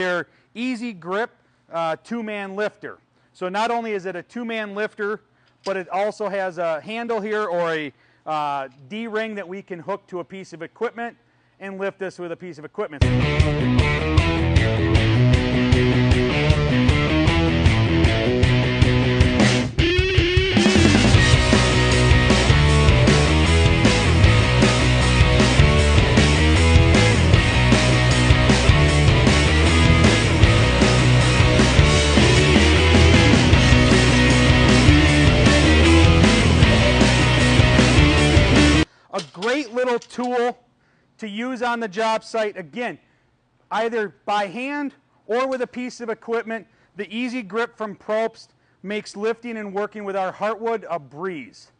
Their EasyGRIP two-man lifter. So not only is it a two-man lifter, but it also has a handle here or a D-ring that we can hook to a piece of equipment and lift this with a piece of equipment. A great little tool to use on the job site, again, either by hand or with a piece of equipment. The EasyGRIP from Probst makes lifting and working with our heartwood a breeze.